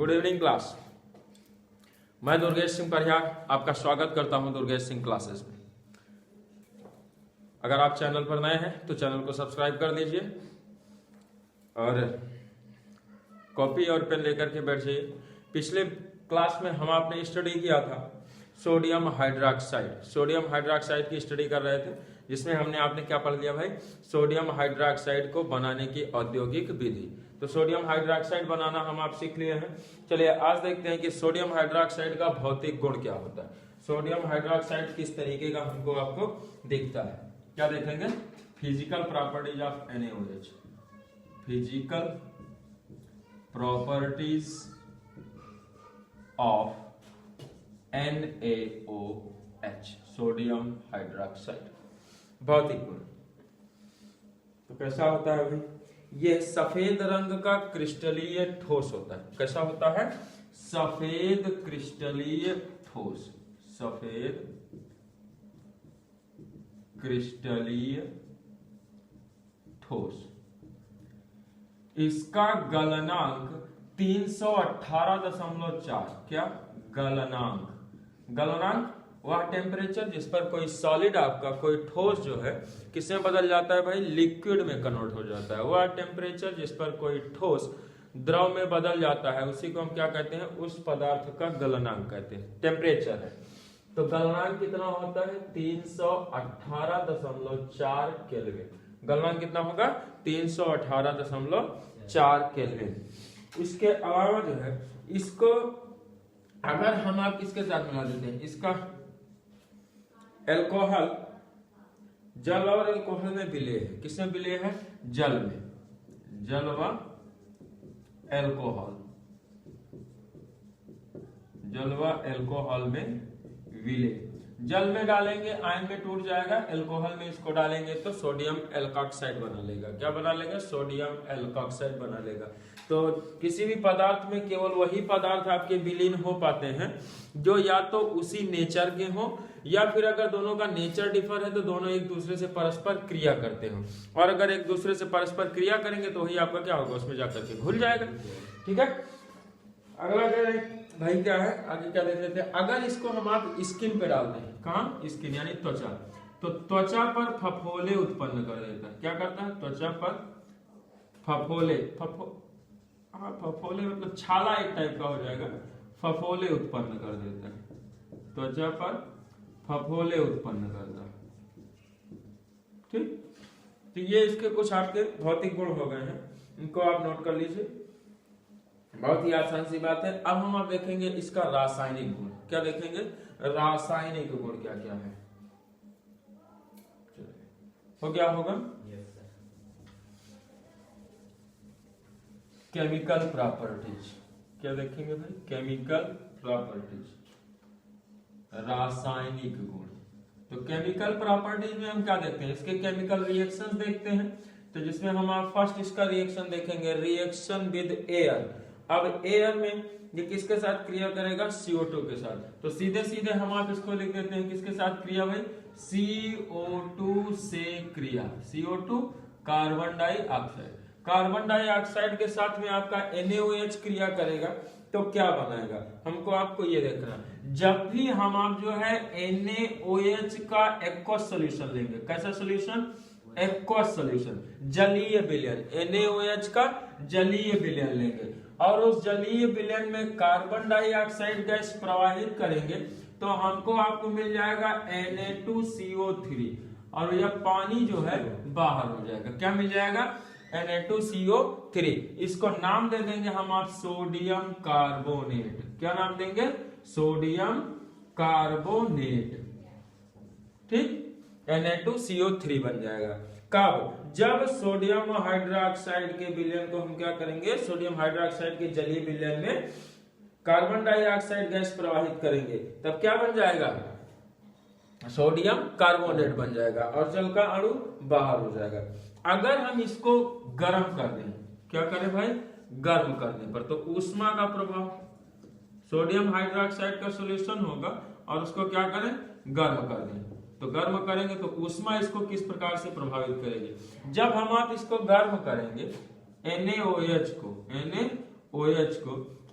Good evening class. मैं दुर्गेश सिंह परिहार आपका स्वागत करता हूं दुर्गेश सिंह क्लासेस में। अगर आप चैनल पर नए हैं तो चैनल को सब्सक्राइब कर लीजिए और कॉपी और पेन लेकर के बैठ जाइए। पिछले क्लास में हम आपने स्टडी किया था सोडियम हाइड्रोक्साइड की स्टडी कर रहे थे, जिसमें हमने आपने क्या पढ़ लिया भाई, सोडियम हाइड्रोक्साइड को बनाने की औद्योगिक विधि। तो सोडियम हाइड्रोक्साइड बनाना हम आप सीख लिए हैं। चलिए आज देखते हैं कि सोडियम हाइड्रोक्साइड का भौतिक गुण क्या होता है। सोडियम हाइड्रोक्साइड किस तरीके का हमको आपको दिखता है, क्या देखेंगे, physical properties of NaOH। Physical properties of NaOH, sodium hydroxide. भौतिक गुण तो कैसा होता है भाई, ये सफेद रंग का क्रिस्टलीय ठोस होता है। कैसा होता है, सफेद क्रिस्टलीय ठोस, सफेद क्रिस्टलीय ठोस। इसका गलनांक 318.4। क्या गलनांक वह टेम्परेचर जिस पर कोई सॉलिड आपका कोई ठोस जो है किसमें बदल जाता है भाई, लिक्विड में कन्वर्ट हो जाता है। वह टेम्परेचर जिस पर कोई ठोस द्रव में बदल जाता है उसी को हम क्या कहते हैं, उस पदार्थ का गलनांक कहते हैं, टेम्परेचर है। तो गलनांक कितना होता है, 318.4 केल्विन। गलनांक कितना होगा, 318.4 केल्विन। इसके अलावा जो है इसको अगर हम आप किसके साथ मिला देते हैं, इसका एल्कोहल, जल और एल्कोहल में विलय है। किसमें विलय है, जल में, जल व एल्कोहल, जल व एल्कोहल में विलय। जल में डालेंगे आयन में टूट जाएगा, एल्कोहल में इसको डालेंगे तो सोडियम एल्कोक्साइड बना लेगा। क्या बना लेगा, सोडियम एल्कोक्साइड बना लेगा। तो किसी भी पदार्थ में केवल वही पदार्थ आपके विलीन हो पाते हैं जो या तो उसी नेचर के हो, या फिर अगर दोनों का नेचर डिफर है तो दोनों एक दूसरे से परस्पर क्रिया करते हो। और अगर एक दूसरे से परस्पर क्रिया करेंगे तो वही आपका क्या होगा, उसमें जाकर के घुल जाएगा। ठीक है, अगला भाई क्या है, आगे क्या देख लेते हैं। अगर इसको हम आप स्किन पे डालते हैं, कहाँ, स्किन यानी त्वचा, तो त्वचा पर फफोले उत्पन्न कर देता है। क्या करता है, त्वचा पर फफोले, फफोले मतलब छाला एक टाइप का हो जाएगा, फफोले उत्पन्न कर देता है। त्वचा पर फफोले उत्पन्न करता है। ठीक, तो ये इसके कुछ आपके भौतिक गुण हो गए हैं, इनको आप नोट कर लीजिए। बहुत ही आसान सी बात है। अब हम आप देखेंगे इसका रासायनिक गुण। क्या देखेंगे, रासायनिक गुण क्या क्या है। हो क्या होगा, केमिकल प्रॉपर्टीज। क्या देखेंगे भाई, केमिकल प्रॉपर्टीज, रासायनिक गुण। तो केमिकल प्रॉपर्टीज में हम क्या देखते हैं, इसके केमिकल रिएक्शंस देखते हैं। तो जिसमें हम आप फर्स्ट इसका रिएक्शन देखेंगे, रिएक्शन विद एयर। अब एयर में ये किसके साथ क्रिया करेगा, CO2 के साथ। तो सीधे सीधे हम आप इसको लिख देते हैं किसके साथ क्रिया भाई, CO2 से क्रिया। CO2 carbon dioxide, carbon dioxide के साथ में आपका NaOH क्रिया करेगा तो क्या बनाएगा, हमको आपको ये देखना है। जब भी हम आप जो है NaOH का एक्वस सोल्यूशन लेंगे, कैसा सोल्यूशन, एक्वस सोल्यूशन, जलीय विलयन, NaOH का जलीय विलयन लेंगे और उस जलीय विलयन में कार्बन डाइऑक्साइड गैस प्रवाहित करेंगे तो हमको आपको मिल जाएगा Na2CO3 और यह पानी जो है बाहर हो जाएगा। क्या मिल जाएगा, Na2CO3। इसको नाम दे देंगे हम आप सोडियम कार्बोनेट। क्या नाम देंगे, सोडियम कार्बोनेट। ठीक, Na2CO3 बन जाएगा। कब, जब सोडियम हाइड्रोक्साइड के विलयन को हम क्या करेंगे, सोडियम हाइड्रोक्साइड के जलीय विलयन में कार्बन डाइऑक्साइड गैस प्रवाहित करेंगे तब क्या बन जाएगा, सोडियम कार्बोनेट बन जाएगा और जल का अणु बाहर हो जाएगा। अगर हम इसको गर्म कर दें, क्या करें भाई, गर्म करने पर तो ऊष्मा का प्रभाव, सोडियम हाइड्रोक्साइड का सॉल्यूशन होगा और उसको क्या करें, गर्म कर दें। तो गर्म करेंगे तो ऊष्मा इसको किस प्रकार से प्रभावित करेगी, जब हम आप इसको गर्म करेंगे NaOH को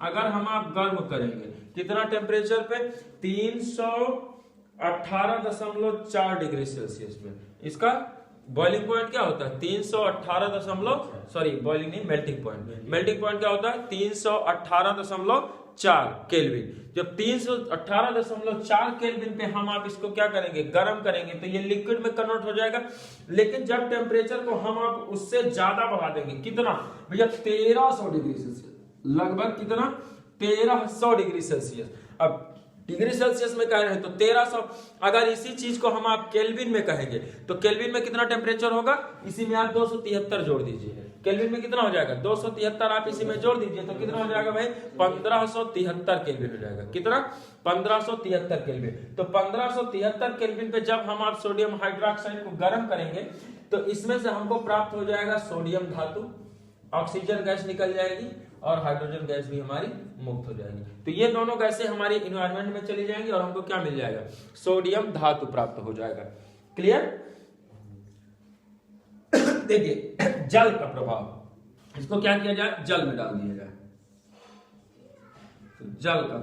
अगर हम आप गर्म करेंगे कितना टेम्परेचर पे 318.4 डिग्री सेल्सियस पे, इसका बॉइलिंग पॉइंट क्या होता है 318 बॉइलिंग नहीं मेल्टिंग पॉइंट क्या होता है 318.4 केल्विन। जब 318.4 केल्विन पे हम आप इसको क्या करेंगे गर्म करेंगे तो ये लिक्विड में कन्वर्ट हो जाएगा। लेकिन जब टेम्परेचर को हम आप उससे ज्यादा बढ़ा देंगे, कितना भैया 1300 डिग्री सेल्सियस, लगभग कितना 1300 डिग्री सेल्सियस। अब डिग्री सेल्सियस में कह रहे हैं तो 1300, अगर इसी चीज को हम आप केल्विन में कहेंगे तो केल्विन में कितना टेम्परेचर होगा, इसी में आप 273 जोड़ दीजिए, केल्विन में कितना हो जाएगा 273, आप इसी में जोड़ दीजिए तो कितना हो जाएगा भाई 1573 केल्विन हो जाएगा। कितना 1573 केल्विन। तो 1573 केल्विन पे जब हम आप सोडियम हाइड्रोक्साइड को गर्म करेंगे तो इसमें से हमको प्राप्त हो जाएगा सोडियम धातु, ऑक्सीजन गैस निकल जाएगी और हाइड्रोजन गैस भी हमारी मुक्त हो जाएगी। तो ये दोनों गैसें हमारी एनवायरनमेंट में चली जाएंगी और हमको क्या मिल जाएगा सोडियम धातु प्राप्त हो जाएगा। क्लियर। देखिए जल का प्रभाव, इसको क्या किया जाए जल में डाल दिया जाए। तो जल का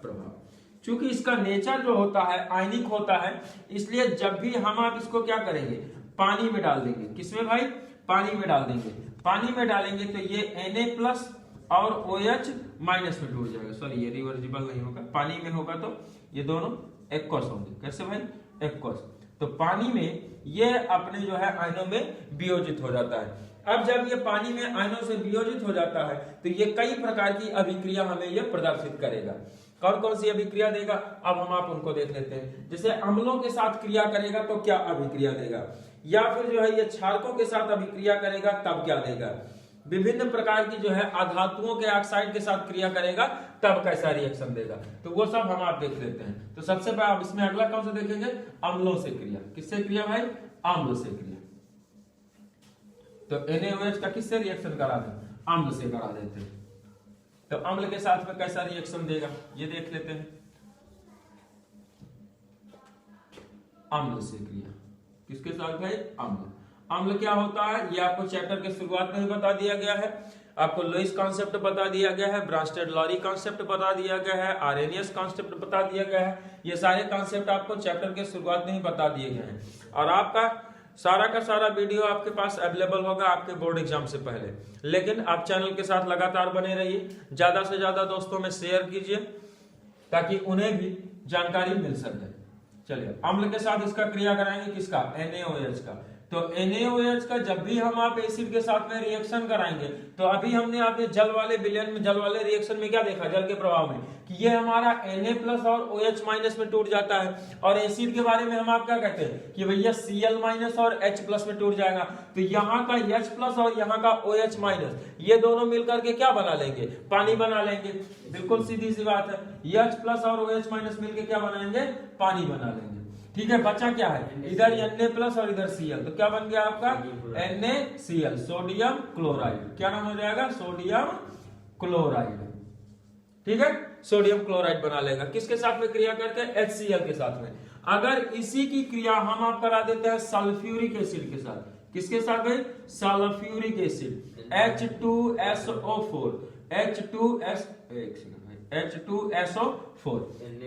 प्रभाव, चूंकि इसका नेचर जो होता है आयनिक होता है, इसलिए जब भी हम आप इसको क्या करेंगे पानी में डाल देंगे। किसमें भाई पानी में डाल देंगे। पानी में डालेंगे तो ये Na+ और OH- में टूट जाएगा। सॉरी ये रिवर्सिबल नहीं होगा, पानी में होगा तो ये दोनों एक्वस होंगे। कैसे भाई एक्वस। तो पानी में ये अपने जो है आयनों में वियोजित हो जाता है। अब जब ये पानी में आयनों से वियोजित हो जाता है तो ये कई प्रकार की अभिक्रिया हमें ये प्रदर्शित करेगा। कौन कौन सी अभिक्रिया देगा अब हम आप उनको देख लेते हैं। जैसे अम्लों के साथ क्रिया करेगा तो क्या अभिक्रिया देगा, या फिर जो है ये क्षारकों के साथ अभिक्रिया करेगा तब क्या देगा, विभिन्न प्रकार की जो है अधातुओं के ऑक्साइड के साथ क्रिया करेगा तब कैसा रिएक्शन देगा। तो वो सब हम आप देख लेते हैं। तो सबसे पहले आप इसमें अगला कौन सा देखेंगे अम्लों से क्रिया। किससे क्रिया भाई अम्ल से क्रिया। तो NaOH का किससे रिएक्शन करा दें अम्ल से करा देते हैं। तो अम्ल के साथ में कैसा रिएक्शन देगा ये देख लेते हैं। अम्ल से क्रिया किसके साथ भाई अम्ल। अम्ल क्या होता है ये आपको चैप्टर के शुरुआत में ही बता दिया गया है। आपको लुईस कॉन्सेप्ट बता दिया गया है, ब्रांस्टेड लॉरी कॉन्सेप्ट बता दिया गया है, आर्रेनियस कॉन्सेप्ट बता दिया गया है। ये सारे कॉन्सेप्ट आपको चैप्टर के शुरुआत में ही बता दिए गए हैं और आपका सारा का सारा वीडियो आपके पास अवेलेबल होगा आपके बोर्ड एग्जाम से पहले। लेकिन आप चैनल के साथ लगातार बने रहिए, ज्यादा से ज्यादा दोस्तों में शेयर कीजिए ताकि उन्हें भी जानकारी मिल सके। चलिए अम्ल के साथ इसका क्रिया कराएंगे किसका NaOH का। तो NaOH का जब भी हम आप एसिड के साथ में रिएक्शन कराएंगे तो अभी हमने आपने जल वाले विलयन में जल वाले रिएक्शन में क्या देखा जल के प्रभाव में कि ये हमारा Na+ और OH- में टूट जाता है। और एसिड के बारे में हम आप क्या कहते हैं कि भैया Cl- और H+ में टूट जाएगा। तो यहाँ का H+ और यहाँ का OH- ये दोनों मिलकर के क्या बना लेंगे पानी बना लेंगे। बिल्कुल सीधी सी बात है, H+ और OH- मिलकर क्या बनाएंगे पानी बना लेंगे। ठीक है बचा क्या है इधर Na+ और इधर Cl, तो क्या बन गया आपका NaCl सोडियम क्लोराइड। क्या नाम हो जाएगा सोडियम क्लोराइड। ठीक है सोडियम क्लोराइड बना लेगा किसके साथ में क्रिया करके HCl के साथ में। अगर इसी की क्रिया हम आप करा देते हैं सल्फ्यूरिक एसिड के साथ। किसके साथ भाई सल्फ्यूरिक एसिड H2SO4 H2SO4।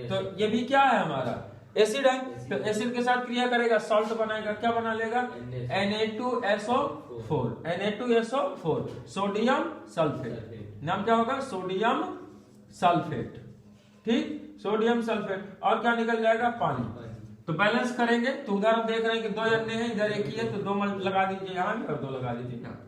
तो ये भी क्या है हमारा एसिड है। तो एसिड के साथ क्रिया करेगा सॉल्ट बनाएगा। क्या बना लेगा Na2SO4 सोडियम सल्फेट। नाम क्या होगा सोडियम सल्फेट। ठीक सोडियम सल्फेट और क्या निकल जाएगा पानी। तो बैलेंस करेंगे तो उधर हम देख रहे हैं कि 2 अन्य है इधर एक ही है तो 2 लगा दीजिए यहाँ और 2 लगा दीजिए यहाँ।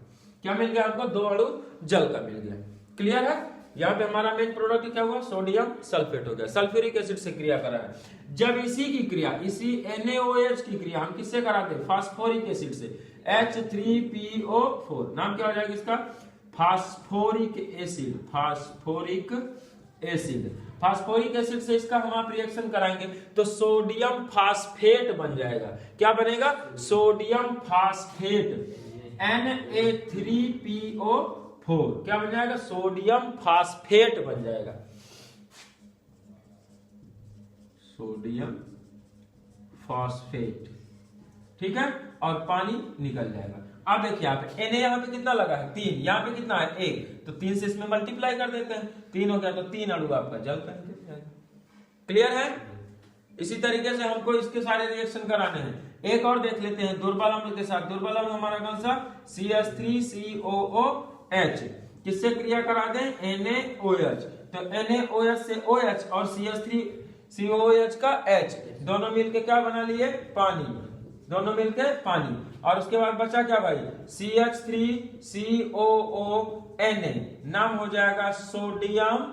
क्या मिल गया आपको 2 अणु जल का मिल गया। क्लियर है। यहाँ पे हमारा मेन प्रोडक्ट क्या हुआ सोडियम सल्फेट हो गया, सल्फ्यूरिक एसिड से क्रिया करा है। जब इसी की क्रिया इसी NaOH की क्रिया हम किससे कराते हैं फास्फोरिक एसिड से H3PO4। नाम क्या हो जाएगा इसका फास्फोरिक एसिड। फास्फोरिक एसिड से इसका हम आप रिएक्शन कराएंगे तो सोडियम फास्फेट बन जाएगा। क्या बनेगा सोडियम फास्फेट Na3PO4 क्या बन जाएगा सोडियम फास्फेट बन जाएगा। सोडियम फास्फेट ठीक है और पानी निकल जाएगा। अब देखिए यहाँ पे Na यहाँ पे कितना लगा है 3, यहाँ पे कितना है 1, तो 3 से इसमें मल्टीप्लाई कर देते हैं, 3 हो गया तो 3 अणु आपका जल पेन के जाएगा। क्लियर है? इसी तरीके से हमको इसके सारे रिएक्शन कराने हैं। एक और देख लेते हैं दुर्बल अम्ल के साथ। दुर्बल अम्ल हमारा कौन सा? CH3COOH। किससे क्रिया करा दें? NaOH। तो NaOH से OH और CH3COOH का H, दोनों मिलके क्या बना लिए? पानी। दोनों मिलके पानी। और उसके बाद बचा क्या भाई? CH3COONA, नाम हो जाएगा सोडियम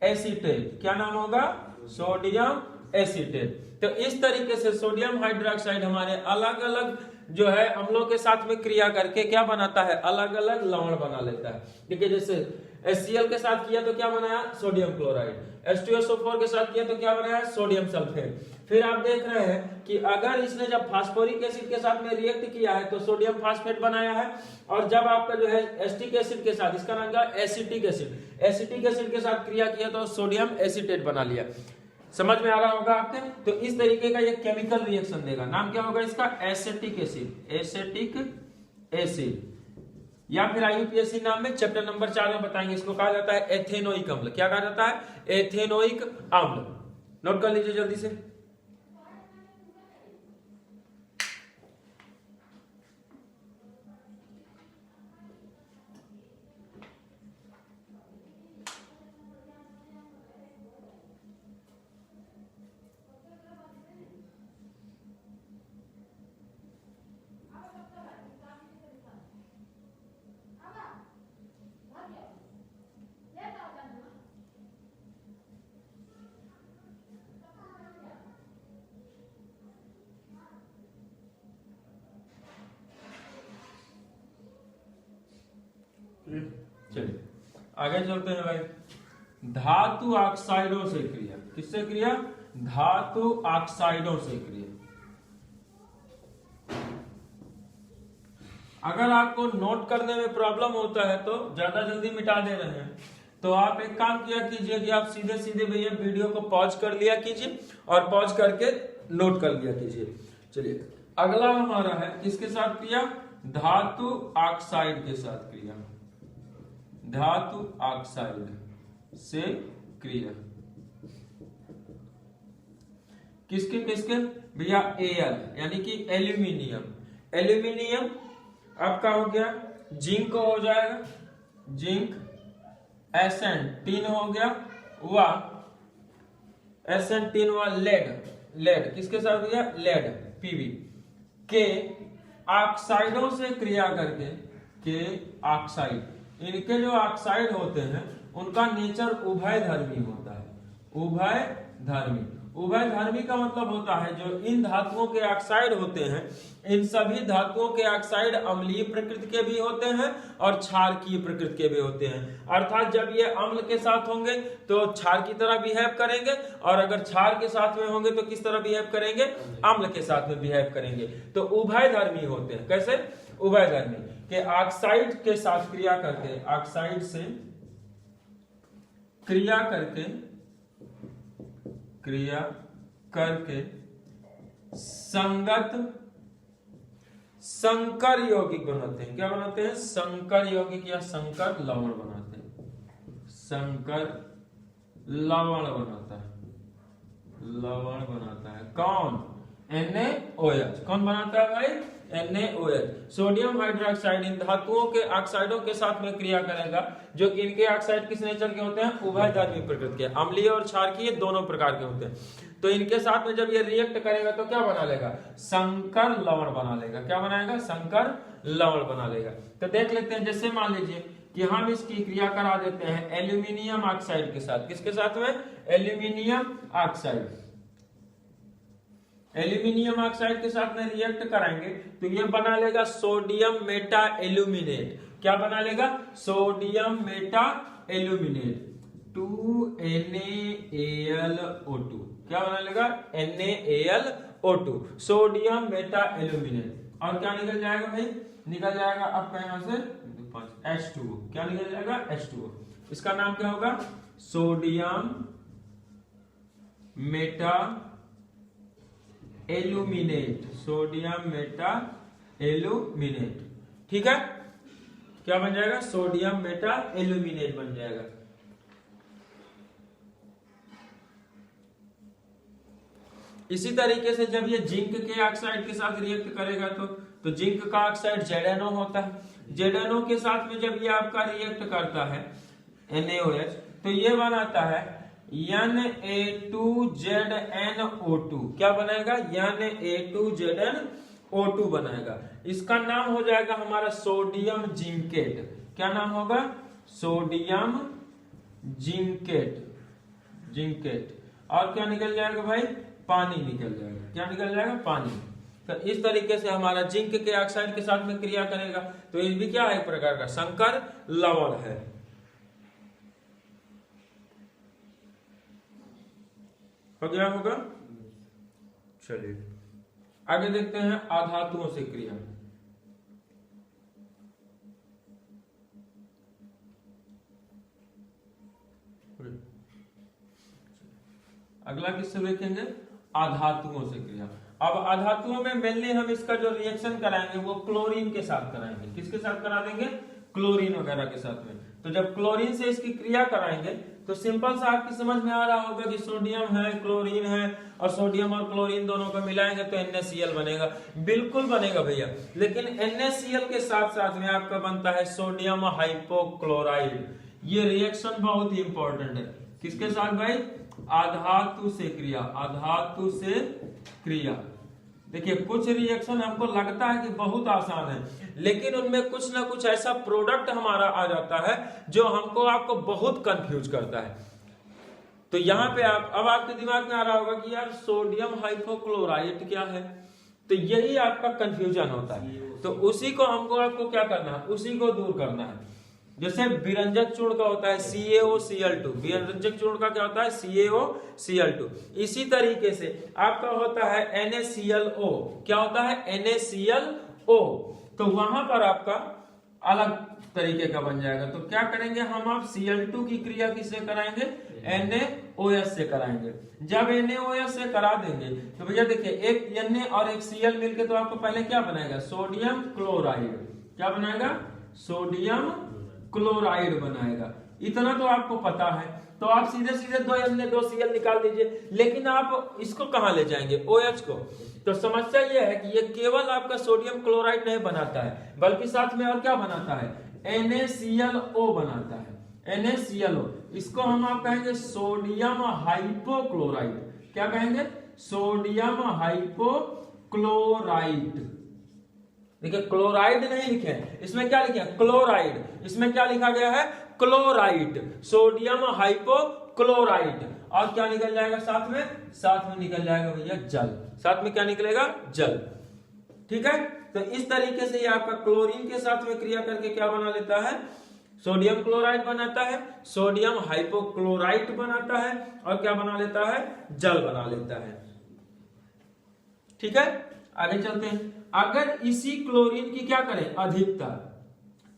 एसीटेट। क्या नाम होगा? Sodium acetate. तो इस तरीके से सोडियम हाइड्रोक्साइड हमारे अलग अलग जो है अम्लों के साथ में क्रिया करके क्या बनाता है? अलग अलग लवण बना लेता है। ठीक है, जैसे HCl के साथ किया तो क्या बनाया? Sodium chloride. H2SO4 के साथ किया तो क्या बनाया? Sodium sulphate. फिर आप देख रहे हैं कि अगर इसने जब फास्फोरिक एसिड के साथ में रिएक्ट किया है तो सोडियम फास्फेट बनाया है, और जब आपका जो है एसिटिक एसिड के साथ, इसका नाम क्या? Acetic acid. एसिटिक एसिड के साथ क्रिया किया तो सोडियम एसीटेट बना लिया। समझ में आ रहा होगा आपके? तो इस तरीके का ये केमिकल रिएक्शन देगा। नाम क्या होगा इसका? Acetic acid. एसिटिक एसिड, या फिर IUPAC नाम में चैप्टर नंबर 4 में बताएंगे। इसको कहा जाता है एथेनोइक अम्ल। क्या कहा जाता है? एथेनोइक अम्ल। नोट कर लीजिए जल्दी से। चलिए आगे चलते हैं भाई। धातु ऑक्साइडों से क्रिया। किससे क्रिया? धातु ऑक्साइडों से क्रिया। अगर आपको नोट करने में प्रॉब्लम होता है तो ज्यादा जल्दी मिटा दे रहे हैं, तो आप एक काम किया कीजिए कि आप सीधे सीधे भैया वीडियो को पॉज कर लिया कीजिए और पॉज करके नोट कर लिया कीजिए। चलिए अगला हमारा है किसके साथ क्रिया? धातु ऑक्साइड के साथ क्रिया। धातु ऑक्साइड से क्रिया किसके किसके भैया? Al यानी कि एल्यूमिनियम। एल्यूमिनियम आपका हो गया जिंक हो जाएगा, जिंक। SN3 हो गया व SN3 व लेड। लेड किसके साथ हो गया? लेड Pb के ऑक्साइडों से क्रिया करके, के ऑक्साइड, इनके जो ऑक्साइड होते हैं उनका नेचर उभयधर्मी होता है। उभयधर्मी। उभयधर्मी का मतलब होता है जो इन धातुओं के ऑक्साइड होते हैं, इन सभी धातुओं के ऑक्साइड अम्लीय प्रकृति के भी होते हैं और क्षारकीय प्रकृति के भी होते हैं। अर्थात जब ये अम्ल के साथ होंगे तो क्षार की तरह बिहेव करेंगे, और अगर क्षार के साथ में होंगे तो किस तरह बिहेव करेंगे? अम्ल के साथ में बिहेव करेंगे। तो उभयधर्मी होते हैं। कैसे? उभयधर्मी के ऑक्साइड के साथ क्रिया करके, ऑक्साइड से क्रिया करके संगत संकर यौगिक बनाते हैं। क्या बनाते हैं? संकर यौगिक या संकर लवण बनाते हैं। संकर लवण बनाता है। लवण बनाता है कौन? NaOH। कौन बनाता है भाई? NaOH। सोडियम हाइड्रोक्साइड इन धातुओं के ऑक्साइडों के साथ में क्रिया करेगा, जो कि इनके ऑक्साइड किस नेचर के होते हैं? उभयधर्मी प्रकृति के। अम्लीय और क्षारकीय दोनों प्रकार के होते हैं। तो इनके साथ में जब ये रिएक्ट करेगा तो क्या बना लेगा? संकर लवण बना लेगा। क्या बनाएगा? संकर लवण बना लेगा। तो देख लेते हैं, जैसे मान लीजिए कि हम इसकी क्रिया करा देते हैं एल्यूमिनियम ऑक्साइड के साथ। किसके साथ में? Aluminium oxide. एल्यूमिनियम ऑक्साइड के साथ में रिएक्ट कराएंगे तो ये बना लेगा सोडियम मेटा एल्यूमिनेट। क्या बना लेगा? Sodium Meta aluminate 2NaAlO2। क्या बना लेगा? NaAlO2, sodium Meta aluminate. और क्या निकल जाएगा भाई? निकल जाएगा आपका यहां से H2O। क्या निकल जाएगा? H2O। इसका नाम क्या होगा? Sodium Meta aluminate. Sodium Meta aluminate. ठीक है, क्या बन जाएगा, सोडियम मेटा एल्यूमिनेट बन जाएगा। इसी तरीके से जब ये जिंक के ऑक्साइड के साथ रिएक्ट करेगा तो जिंक का ऑक्साइड ZnO होता है। ZnO के साथ में जब ये आपका रिएक्ट करता है NaOH, तो ये बनाता है Na2ZnO2। क्या बनाएगा, Na2ZnO2 बनाएगा। इसका नाम हो जाएगा हमारा सोडियम जिंकेट। क्या नाम होगा, सोडियम जिंकेट। और क्या निकल जाएगा भाई, पानी निकल जाएगा। क्या निकल जाएगा, पानी। तो इस तरीके से हमारा जिंक के ऑक्साइड के साथ में क्रिया करेगा, तो ये भी क्या है, एक प्रकार का संकर लवण है। हो गया होगा। चलिए आगे देखते हैं अधातुओं से क्रिया। अगला किससे देखेंगे, अधातुओं से क्रिया। अब अधातुओं में मेनली हम इसका जो रिएक्शन कराएंगे वो क्लोरीन के साथ कराएंगे। किसके साथ करा देंगे, क्लोरीन वगैरह के साथ में। तो जब क्लोरीन से इसकी क्रिया कराएंगे तो सिंपल सा आपकी समझ में आ रहा होगा कि सोडियम है, क्लोरीन है, और सोडियम और क्लोरीन दोनों को मिलाएंगे तो NaCl बनेगा। बिल्कुल बनेगा भैया, लेकिन NaCl के साथ साथ में आपका बनता है सोडियम हाइपोक्लोराइड। ये रिएक्शन बहुत ही इंपॉर्टेंट है। किसके साथ भाई, अधातु से क्रिया। अधातु से क्रिया। देखिए कुछ रिएक्शन हमको लगता है कि बहुत आसान है, लेकिन उनमें कुछ ना कुछ ऐसा प्रोडक्ट हमारा आ जाता है जो आपको बहुत कंफ्यूज करता है। तो यहाँ पे अब आपके दिमाग में आ रहा होगा कि यार सोडियम हाइपोक्लोराइड क्या है, तो यही आपका कंफ्यूजन होता है। तो उसी को आपको क्या करना है, उसी को दूर करना है। जैसे विरंजक चूर्ण का होता है CaOCl2, विरंजक चूर्ण का क्या होता है, CaOCl2। इसी तरीके से आपका होता है NaClO। क्या होता है, NaClO। तो वहां पर आपका अलग तरीके का बन जाएगा। तो क्या करेंगे हम, आप Cl2 की क्रिया किससे कराएंगे, NaOH से कराएंगे। जब NaOH से करा देंगे तो भैया देखिए एक Na और एक Cl मिलके तो आपको पहले क्या बनाएगा, सोडियम क्लोराइड। क्या बनाएगा, सोडियम क्लोराइड बनाएगा। इतना तो आपको पता है, तो आप सीधे सीधे 2 Na 2 Cl निकाल दीजिए। लेकिन आप इसको कहां ले जाएंगे, OH को। तो समस्या यह है कि ये केवल आपका सोडियम क्लोराइड नहीं बनाता है, बल्कि साथ में और क्या बनाता है, NaClO बनाता है। NaClO, इसको हम आप कहेंगे सोडियम हाइपोक्लोराइड। क्या कहेंगे, सोडियम हाइपोक्लोराइड। देखिए क्लोराइड नहीं लिखे, इसमें क्या लिखे, क्लोराइड। इसमें क्या लिखा गया है, क्लोराइड, सोडियम हाइपोक्लोराइड। और क्या निकल जाएगा साथ में निकल जाएगा भैया जल। साथ में क्या निकलेगा, जल। ठीक है, तो इस तरीके से ये आपका क्लोरीन के साथ में क्रिया करके क्या बना लेता है, सोडियम क्लोराइड बनाता है, सोडियम हाइपोक्लोराइड बनाता है, और क्या बना लेता है, जल बना लेता है। ठीक है, आगे चलते हैं। अगर इसी क्लोरीन की क्या करें, अधिकता,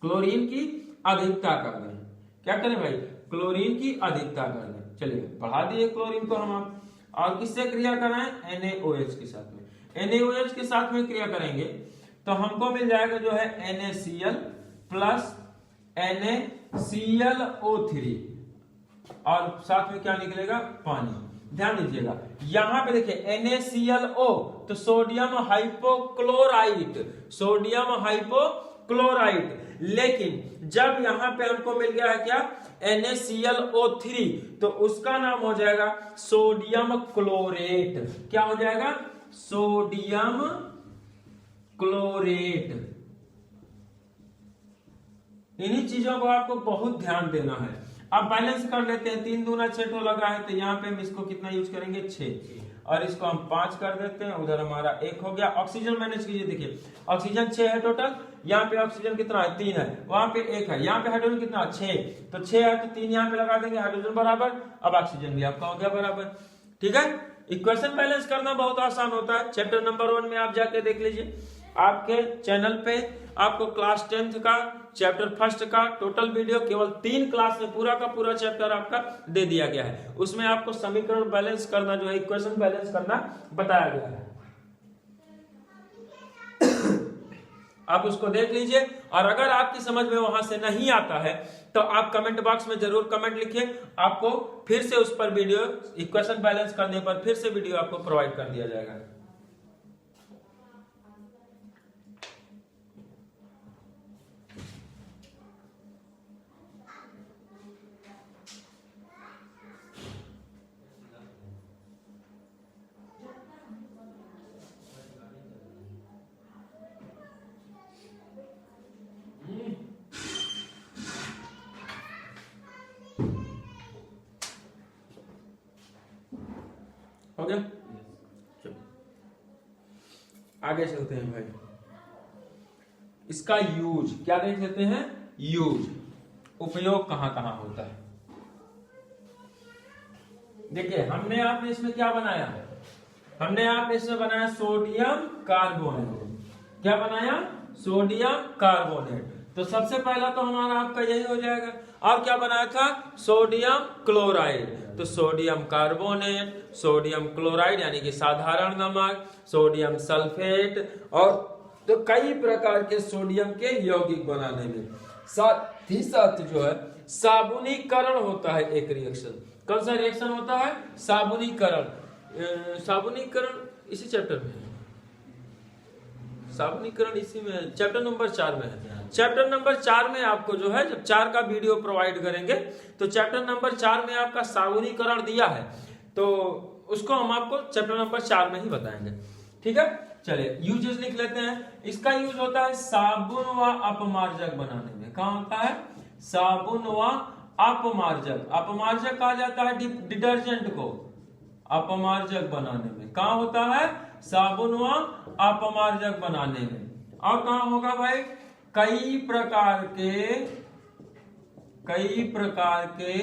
क्लोरीन की अधिकता कर दें। क्या करें भाई, क्लोरीन की अधिकता कर दें। चलिए बढ़ा दिए क्लोरीन को हम आप, और किससे क्रिया कराएं, NaOH के साथ में। NaOH के साथ में क्रिया करेंगे तो हमको मिल जाएगा जो है NaCl प्लस NaClO3, और साथ में क्या निकलेगा, पानी। ध्यान दीजिएगा यहां पे देखिए NaClO तो सोडियम हाइपोक्लोराइड, सोडियम हाइपोक्लोराइड। लेकिन जब यहां पे हमको मिल गया है क्या, NaClO3, तो उसका नाम हो जाएगा सोडियम क्लोरेट। क्या हो जाएगा, सोडियम क्लोरेट। इन्हीं चीजों को आपको बहुत ध्यान देना है। अब बैलेंस कर लेते हैं, 3 दूना 6 तो लगा है, तो यहाँ पे हम इसको कितना यूज करेंगे, 6, और इसको हम 5 कर देते हैं। उधर हमारा 1 हो गया। ऑक्सीजन मैनेज कीजिए, देखिए ऑक्सीजन 6 है टोटल, यहाँ पे ऑक्सीजन कितना है, 3 है, वहां पे 1 है, यहाँ पे हाइड्रोजन कितना, 6, तो 6 है तो 3 यहाँ पे लगा देंगे, हाइड्रोजन बराबर, अब ऑक्सीजन भी आपका हो गया बराबर। ठीक है, इक्वेशन बैलेंस करना बहुत आसान होता है। चैप्टर नंबर 1 में आप जाके देख लीजिए, आपके चैनल पे आपको क्लास 10th का चैप्टर 1 का टोटल वीडियो केवल 3 क्लास में पूरा का पूरा चैप्टर आपका दे दिया गया है। उसमें आपको समीकरण बैलेंस करना, जो है इक्वेशन बैलेंस करना बताया गया है। आप उसको देख लीजिए। और अगर आपकी समझ में वहां से नहीं आता है तो आप कमेंट बॉक्स में जरूर कमेंट लिखिए, आपको फिर से उस पर वीडियो इक्वेशन बैलेंस करने पर फिर से वीडियो आपको प्रोवाइड कर दिया जाएगा। हो गया? आगे चलते हैं भाई। इसका यूज क्या देख लेते हैं, यूज उपयोग कहां कहां होता है। देखिए हमने आपने इसमें क्या बनाया, हमने आपने इसमें बनाया सोडियम कार्बोनेट। क्या बनाया, सोडियम कार्बोनेट। तो सबसे पहला तो हमारा आपका यही हो जाएगा। और क्या बनाया था, सोडियम क्लोराइड। तो सोडियम कार्बोनेट, सोडियम क्लोराइड यानी कि साधारण नमक, सोडियम सल्फेट, और तो कई प्रकार के सोडियम के यौगिक बनाने में। साथ ही साथ जो है साबुनीकरण होता है एक रिएक्शन। कौन सा रिएक्शन होता है, साबुनीकरण। साबुनीकरण इसी चैप्टर में है, साबुनीकरण इसी में चैप्टर नंबर 4 में है। चैप्टर नंबर 4 में आपको जो है, जब 4 का वीडियो प्रोवाइड करेंगे तो चैप्टर नंबर 4 में आपका साबुनीकरण दिया है, तो उसको हम आपको चैप्टर नंबर 4 में ही बताएंगे। ठीक है, चलिए यूजेस लिख लेते हैं। इसका यूज होता है साबुन व अपमार्जक बनाने में। कहाँ होता है, साबुन व अपमार्जक। अपमार्जक कहा जाता है डिटर्जेंट को, अपमार्जक बनाने में। कहाँ होता है, साबुन व अपमार्जक बनाने में। और कहाँ होगा भाई, कई प्रकार के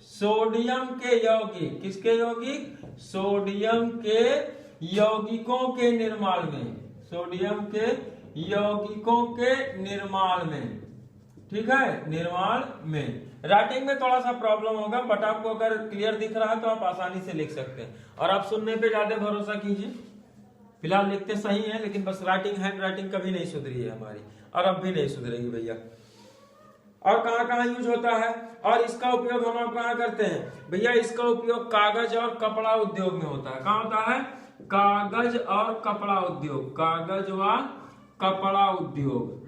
सोडियम के यौगिक। किसके यौगिक, सोडियम के यौगिकों के निर्माण में, सोडियम के यौगिकों के निर्माण में। ठीक है, निर्माण में। राइटिंग में थोड़ा सा प्रॉब्लम होगा, बट आपको अगर क्लियर दिख रहा है तो आप आसानी से लिख सकते हैं। और आप सुनने पे ज्यादा भरोसा कीजिए। फिलहाल लिखते सही है, लेकिन बस राइटिंग, हैंड राइटिंग कभी नहीं सुधरी है हमारी, और अब भी नहीं सुधरेगी भैया। और कहाँ कहाँ यूज होता है, और इसका उपयोग हम आप कहाँ करते हैं भैया, इसका उपयोग कागज और कपड़ा उद्योग में होता है। कहाँ होता है, कागज और कपड़ा उद्योग, कागज व कपड़ा उद्योग।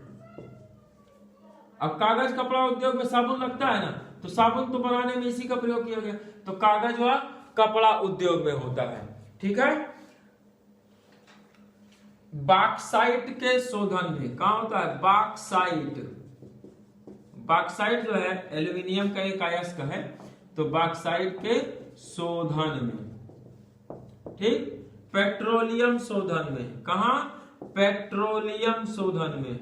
अब कागज कपड़ा उद्योग में साबुन लगता है ना, तो साबुन तो बनाने में इसी का प्रयोग किया गया, तो कागज व कपड़ा उद्योग में होता है। ठीक है, बॉक्साइट के शोधन में। कहाँ होता है, बॉक्साइट। बॉक्साइट जो है एल्यूमिनियम का एक अयस्क है, तो बॉक्साइट के शोधन में। ठीक, पेट्रोलियम शोधन में। कहा, पेट्रोलियम शोधन में।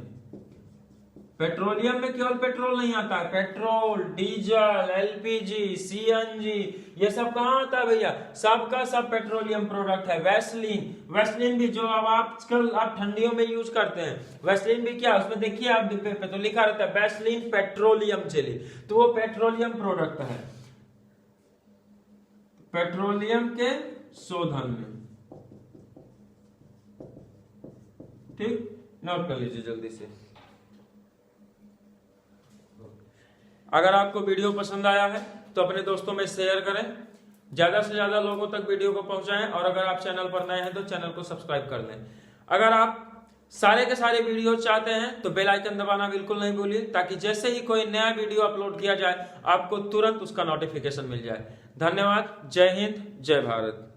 पेट्रोलियम में केवल पेट्रोल नहीं आता है, पेट्रोल, डीजल, एलपीजी, सीएनजी, ये सब कहाँ आता है भैया, सबका सब पेट्रोलियम प्रोडक्ट है। वैसलीन, वैसलीन भी जो अब आजकल आप ठंडियों में यूज करते हैं, वैसलीन भी क्या, उसमें देखिए आप डिब्बे पे तो लिखा रहता है वैसलीन पेट्रोलियम जेली, तो वो पेट्रोलियम प्रोडक्ट है, पेट्रोलियम के शोधन में। ठीक, नोट कर लीजिए जल्दी से। अगर आपको वीडियो पसंद आया है तो अपने दोस्तों में शेयर करें, ज्यादा से ज्यादा लोगों तक वीडियो को पहुंचाएं, और अगर आप चैनल पर नए हैं तो चैनल को सब्सक्राइब कर लें। अगर आप सारे के सारे वीडियो चाहते हैं तो बेल आइकन दबाना बिल्कुल नहीं भूलिए, ताकि जैसे ही कोई नया वीडियो अपलोड किया जाए आपको तुरंत उसका नोटिफिकेशन मिल जाए। धन्यवाद, जय हिंद, जय भारत।